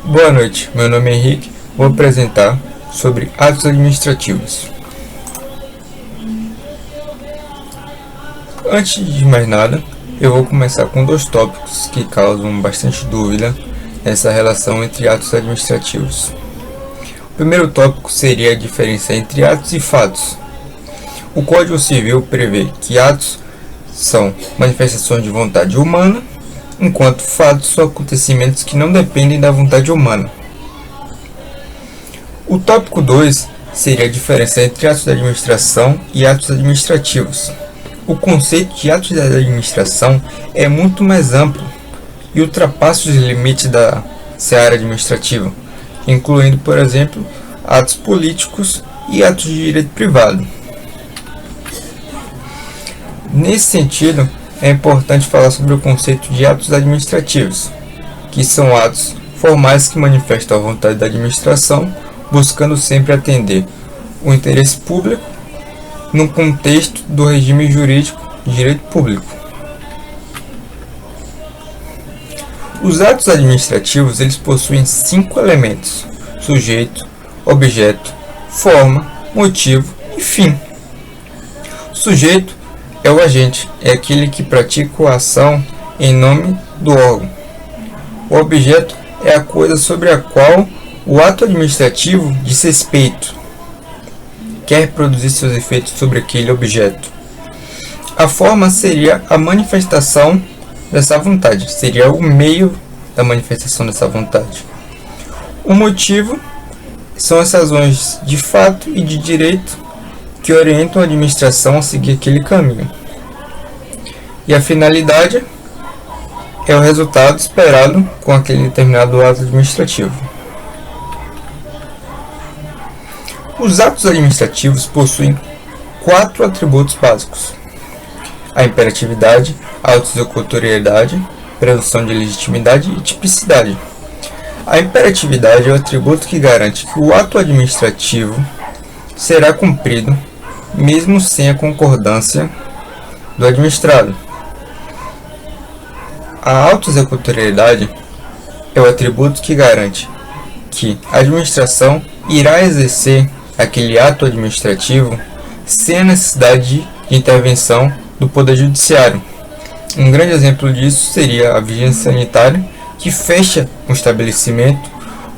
Boa noite, meu nome é Henrique, vou apresentar sobre atos administrativos. Antes de mais nada, eu vou começar com dois tópicos que causam bastante dúvida nessa relação entre atos administrativos. O primeiro tópico seria a diferença entre atos e fatos. O Código Civil prevê que atos são manifestações de vontade humana, enquanto fatos são acontecimentos que não dependem da vontade humana. O tópico 2 seria a diferença entre atos da administração e atos administrativos. O conceito de atos da administração é muito mais amplo e ultrapassa os limites da seara administrativa, incluindo, por exemplo, atos políticos e atos de direito privado. Nesse sentido, é importante falar sobre o conceito de atos administrativos, que são atos formais que manifestam a vontade da administração, buscando sempre atender o interesse público no contexto do regime jurídico de direito público. Os atos administrativos eles possuem 5 elementos: sujeito, objeto, forma, motivo e fim. O sujeito é o agente, é aquele que pratica a ação em nome do órgão. O objeto é a coisa sobre a qual o ato administrativo diz respeito, quer produzir seus efeitos sobre aquele objeto. A forma seria a manifestação dessa vontade, seria o meio da manifestação dessa vontade. O motivo são as razões de fato e de direito que orientam a administração a seguir aquele caminho. E a finalidade é o resultado esperado com aquele determinado ato administrativo. Os atos administrativos possuem 4 atributos básicos: a imperatividade, a autoexecutoriedade, presunção de legitimidade e tipicidade. A imperatividade é o atributo que garante que o ato administrativo será cumprido mesmo sem a concordância do administrado. A autoexecutoriedade é o atributo que garante que a administração irá exercer aquele ato administrativo sem a necessidade de intervenção do Poder Judiciário. Um grande exemplo disso seria a vigilância sanitária, que fecha um estabelecimento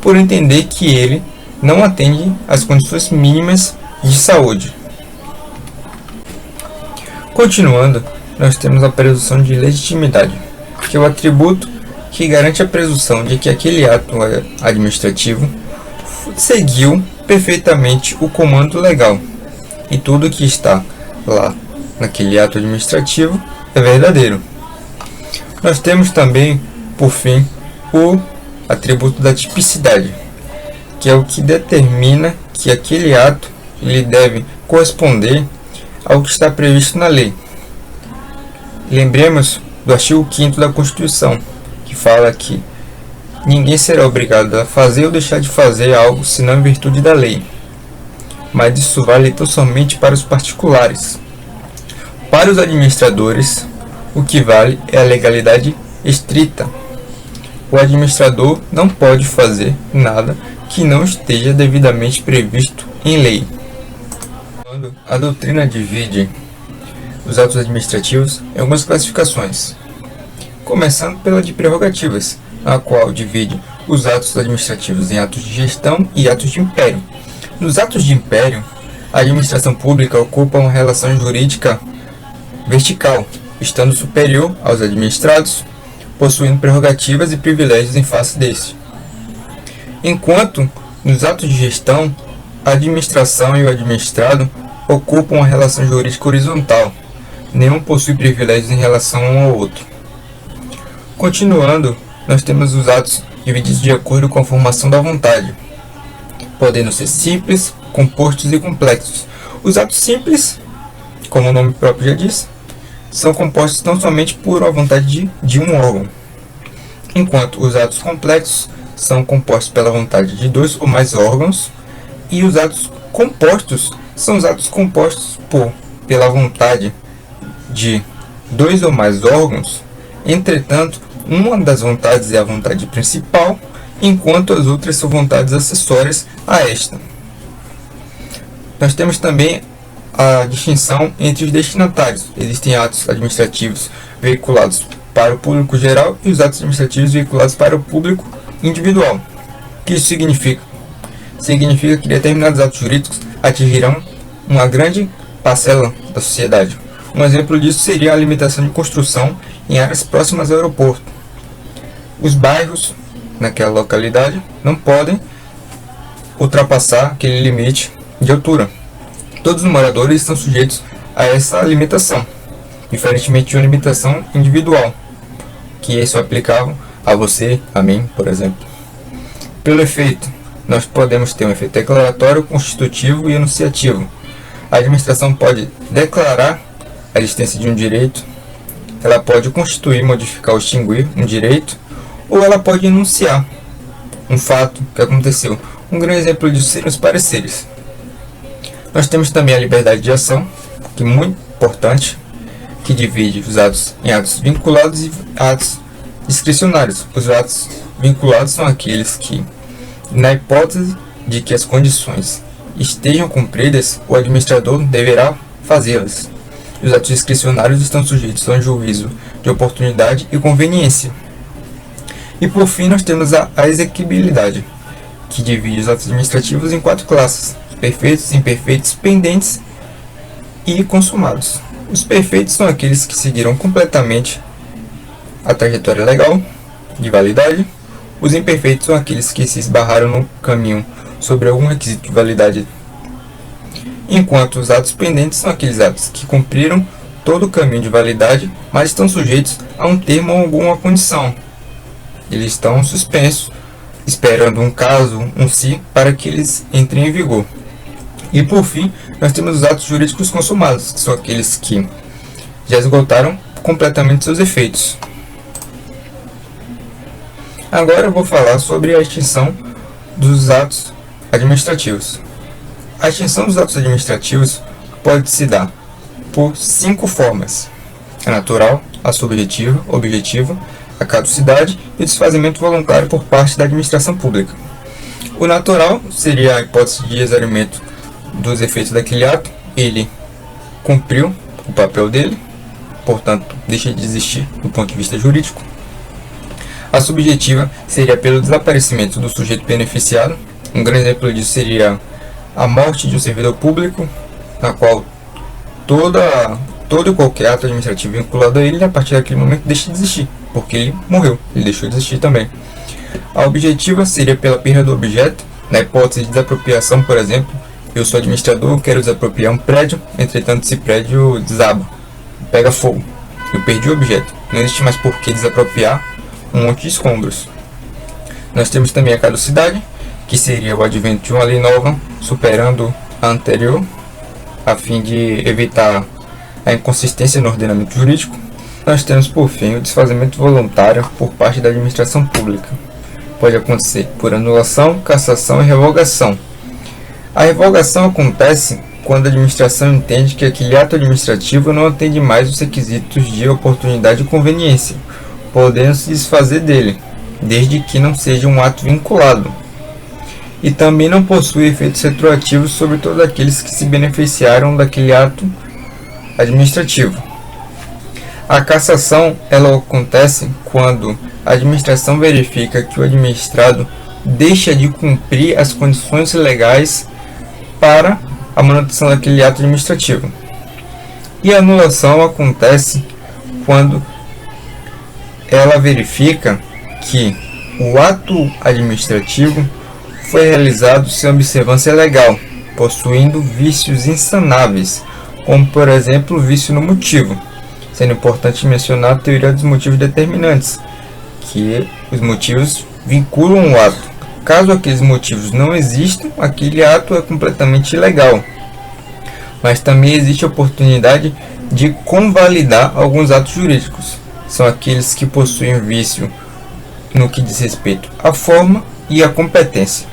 por entender que ele não atende às condições mínimas de saúde. Continuando, nós temos a presunção de legitimidade, que é o atributo que garante a presunção de que aquele ato administrativo seguiu perfeitamente o comando legal e tudo que está lá naquele ato administrativo é verdadeiro. Nós temos também, por fim, o atributo da tipicidade, que é o que determina que aquele ato ele deve corresponder ao que está previsto na lei. Lembremos do artigo 5º da Constituição, que fala que ninguém será obrigado a fazer ou deixar de fazer algo senão em virtude da lei, mas isso vale tão somente para os particulares. Para os administradores, o que vale é a legalidade estrita. O administrador não pode fazer nada que não esteja devidamente previsto em lei. A doutrina divide os atos administrativos em algumas classificações, começando pela de prerrogativas, a qual divide os atos administrativos em atos de gestão e atos de império. Nos atos de império, a administração pública ocupa uma relação jurídica vertical, estando superior aos administrados, possuindo prerrogativas e privilégios em face deste. Enquanto, nos atos de gestão, a administração e o administrado ocupam uma relação jurídica horizontal, nenhum possui privilégios em relação um ao outro. Continuando, nós temos os atos divididos de acordo com a formação da vontade, podendo ser simples, compostos e complexos. Os atos simples, como o nome próprio já diz, são compostos tão somente por uma vontade de um órgão, enquanto os atos complexos são compostos pela vontade de 2 ou mais órgãos, e os atos compostos são os atos compostos pela vontade de 2 ou mais órgãos. Entretanto, uma das vontades é a vontade principal enquanto as outras são vontades acessórias a esta. Nós temos também a distinção entre os destinatários. Existem atos administrativos veiculados para o público geral e os atos administrativos veiculados para o público individual. O que isso significa? Significa que determinados atos jurídicos atingirão uma grande parcela da sociedade. Um exemplo disso seria a limitação de construção em áreas próximas ao aeroporto. Os bairros naquela localidade não podem ultrapassar aquele limite de altura. Todos os moradores estão sujeitos a essa limitação, diferentemente de uma limitação individual, que é só aplicável a você, a mim, por exemplo. Pelo efeito, nós podemos ter um efeito declaratório, constitutivo e enunciativo. A administração pode declarar a existência de um direito, ela pode constituir, modificar ou extinguir um direito, ou ela pode enunciar um fato que aconteceu. Um grande exemplo disso seriam os pareceres. Nós temos também a liberdade de ação, que é muito importante, que divide os atos em atos vinculados e atos discricionários. Os atos vinculados são aqueles que, na hipótese de que as condições estejam cumpridas, o administrador deverá fazê-las. Os atos discricionários estão sujeitos a um juízo de oportunidade e conveniência. E por fim nós temos a exequibilidade, que divide os atos administrativos em 4 classes: perfeitos, imperfeitos, pendentes e consumados. Os perfeitos são aqueles que seguiram completamente a trajetória legal de validade. Os imperfeitos são aqueles que se esbarraram no caminho sobre algum requisito de validade, enquanto os atos pendentes são aqueles atos que cumpriram todo o caminho de validade, mas estão sujeitos a um termo ou alguma condição. Eles estão suspensos, esperando um caso, um si, para que eles entrem em vigor. E por fim, nós temos os atos jurídicos consumados, que são aqueles que já esgotaram completamente seus efeitos. Agora eu vou falar sobre a extinção dos atos administrativos. A extinção dos atos administrativos pode se dar por 5 formas: a natural, a subjetiva, objetiva, a caducidade e o desfazimento voluntário por parte da administração pública. O natural seria a hipótese de exaurimento dos efeitos daquele ato. Ele cumpriu o papel dele, portanto deixa de existir do ponto de vista jurídico. A subjetiva seria pelo desaparecimento do sujeito beneficiado. Um grande exemplo disso seria a morte de um servidor público, na qual todo e qualquer ato administrativo vinculado a ele, a partir daquele momento, deixa de existir, porque ele morreu, ele deixou de existir também. A objetiva seria pela perda do objeto, na hipótese de desapropriação, por exemplo. Eu sou administrador, quero desapropriar um prédio, entretanto esse prédio desaba, pega fogo, eu perdi o objeto, não existe mais por que desapropriar um monte de escombros. Nós temos também a caducidade, que seria o advento de uma lei nova, superando a anterior, a fim de evitar a inconsistência no ordenamento jurídico. Nós temos, por fim, o desfazimento voluntário por parte da administração pública. Pode acontecer por anulação, cassação e revogação. A revogação acontece quando a administração entende que aquele ato administrativo não atende mais os requisitos de oportunidade e conveniência, podendo se desfazer dele, desde que não seja um ato vinculado. E também não possui efeitos retroativos sobre todos aqueles que se beneficiaram daquele ato administrativo. A cassação ela acontece quando a administração verifica que o administrado deixa de cumprir as condições legais para a manutenção daquele ato administrativo. E a anulação acontece quando ela verifica que o ato administrativo foi realizado sem observância legal, possuindo vícios insanáveis, como por exemplo o vício no motivo, sendo importante mencionar a teoria dos motivos determinantes, que os motivos vinculam o ato. Caso aqueles motivos não existam, aquele ato é completamente ilegal. Mas também existe a oportunidade de convalidar alguns atos jurídicos. São aqueles que possuem vício no que diz respeito à forma e à competência.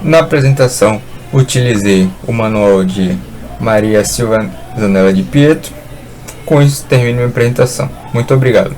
Na apresentação, utilizei o manual de Maria Silva Zanella de Pietro. Com isso, termino minha apresentação. Muito obrigado.